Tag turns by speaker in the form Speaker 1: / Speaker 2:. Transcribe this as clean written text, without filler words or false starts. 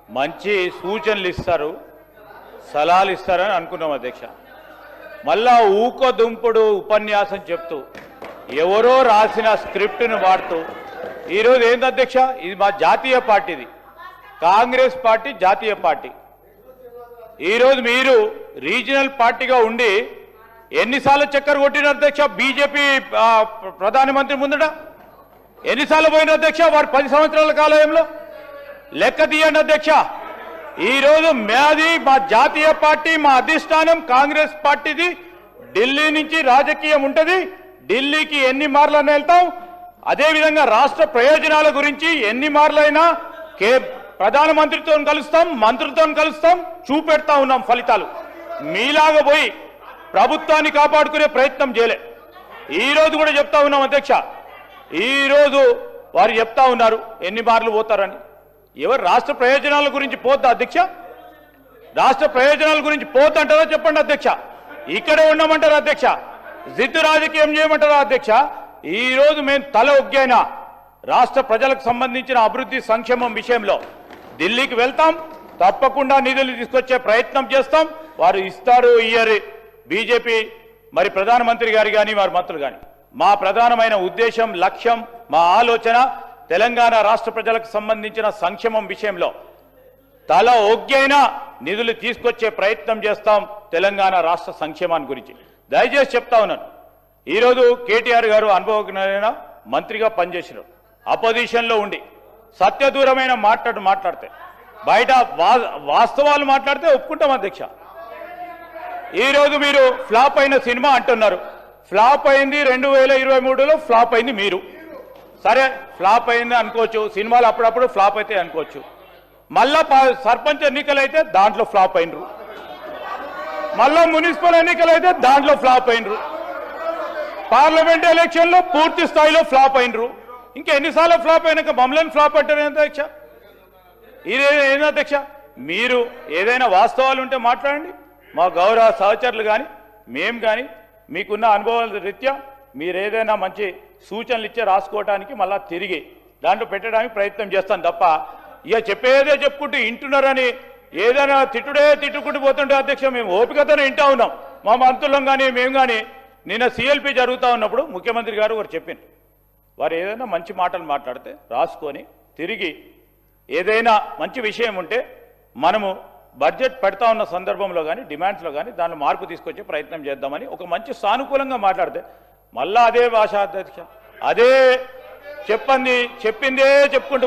Speaker 1: మంచి సూచనలు ఇస్తారు, సలహాలు ఇస్తారని అనుకున్నాం అధ్యక్ష. మళ్ళా ఊకదుంపుడు ఉపన్యాసం చెప్తూ ఎవరో రాసిన స్క్రిప్ట్ను వాడుతూ ఈరోజు ఏంది అధ్యక్ష, ఇది మా జాతీయ పార్టీది, కాంగ్రెస్ పార్టీ జాతీయ పార్టీ. ఈరోజు మీరు రీజనల్ పార్టీగా ఉండి ఎన్నిసార్లు చక్కర్ కొట్టిన అధ్యక్ష బీజేపీ ప్రధానమంత్రి ముందట? ఎన్నిసార్లు పోయిన అధ్యక్ష వారు 10 సంవత్సరాల కాలంలో? లెక్క తీయండి అధ్యక్ష. ఈరోజు మాది మా జాతీయ పార్టీ, మా అధిష్టానం కాంగ్రెస్ పార్టీది. ఢిల్లీ నుంచి రాజకీయం ఉంటుంది, ఢిల్లీకి ఎన్ని మార్లైనా వెళ్తాం. అదేవిధంగా రాష్ట్ర ప్రయోజనాల గురించి ఎన్ని మార్లైనా ప్రధానమంత్రితో కలుస్తాం, మంత్రులతో కలుస్తాం, చూపెడతా ఉన్నాం ఫలితాలు. మీలాగా పోయి ప్రభుత్వాన్ని కాపాడుకునే ప్రయత్నం చేయలే. ఈరోజు కూడా చెప్తా ఉన్నాం అధ్యక్ష, ఈరోజు వారు చెప్తా ఉన్నారు ఎన్ని మార్లు పోతారని. ఎవరు రాష్ట్ర ప్రయోజనాల గురించి పోతా అధ్యక్ష? రాష్ట్ర ప్రయోజనాల గురించి పోతంటారో చెప్పండి అధ్యక్ష. ఇక్కడే ఉండమంటారా అధ్యక్ష? జిద్దు రాజకీయం చేయమంటారా అధ్యక్ష? ఈరోజు మేము తల ఒగ్గైనా రాష్ట్ర ప్రజలకు సంబంధించిన అభివృద్ధి సంక్షేమం విషయంలో ఢిల్లీకి వెళ్తాం, తప్పకుండా నిధులు తీసుకొచ్చే ప్రయత్నం చేస్తాం. వారు ఇస్తారు ఇయ్యరు, బీజేపీ మరి ప్రధానమంత్రి గారు కానీ వారి మంత్రులు కానీ. మా ప్రధానమైన ఉద్దేశం, లక్ష్యం, మా ఆలోచన తెలంగాణ రాష్ట్ర ప్రజలకు సంబంధించిన సంక్షేమం విషయంలో తల ఒగ్గైనా నిధులు తీసుకొచ్చే ప్రయత్నం చేస్తాం తెలంగాణ రాష్ట్ర సంక్షేమాన్ని గురించి. దయచేసి చెప్తా ఉన్నాను, ఈరోజు కేటీఆర్ గారు అనుభవజ్ఞులైన మంత్రిగా పనిచేసినారు. అపోజిషన్లో ఉండి సత్యదూరమైన మాట్లాడితే బయట వాస్తవాలు మాట్లాడితే ఒప్పుకుంటాం అధ్యక్ష. ఈరోజు మీరు ఫ్లాప్ అయిన సినిమా అంటున్నారు. ఫ్లాప్ అయింది 2023లో, ఫ్లాప్ అయింది మీరు. సరే ఫ్లాప్ అయింది అనుకోవచ్చు, సినిమాలు అప్పుడప్పుడు ఫ్లాప్ అయితే అనుకోవచ్చు. మళ్ళా సర్పంచ్ ఎన్నికలు అయితే దాంట్లో ఫ్లాప్ అయినరు, మళ్ళా మున్సిపల్ ఎన్నికలు అయితే దాంట్లో ఫ్లాప్ అయినరు, పార్లమెంట్ ఎలక్షన్లో పూర్తి స్థాయిలో ఫ్లాప్ అయినరు. ఇంకా ఎన్నిసార్లు ఫ్లాప్ అయినాక మమ్మల్ని ఫ్లాప్ అంటారు అధ్యక్ష? ఏంది అధ్యక్ష? మీరు ఏదైనా వాస్తవాలు ఉంటే మాట్లాడండి. మా గౌరవ సహచరులు కానీ మేము కానీ మీకున్న అనుభవాల రీత్యా మీరు ఏదైనా మంచి సూచనలు ఇచ్చే రాసుకోవడానికి మళ్ళా తిరిగి దాంట్లో పెట్టడానికి ప్రయత్నం చేస్తాం తప్ప ఇక చెప్పేదే చెప్పుకుంటూ ఇంటున్నారని ఏదైనా తిట్టుకుంటూ పోతుంటే అధ్యక్ష మేము ఓపికతోనే వింటా ఉన్నాం. మా మంత్రులం కానీ మేము కానీ నిన్న సిఎల్పి జరుగుతూ ఉన్నప్పుడు ముఖ్యమంత్రి గారు వారు చెప్పారు, వారు ఏదైనా మంచి మాటలు మాట్లాడితే రాసుకొని తిరిగి ఏదైనా మంచి విషయం ఉంటే మనము బడ్జెట్ పెడతా ఉన్న సందర్భంలో కానీ డిమాండ్స్లో కానీ దానిలో మార్పు తీసుకొచ్చే ప్రయత్నం చేద్దామని ఒక మంచి సానుకూలంగా మాట్లాడితే మళ్ళా అదే భాష అధ్యక్ష, అదే చెప్పిందే చెప్పుకుంటూ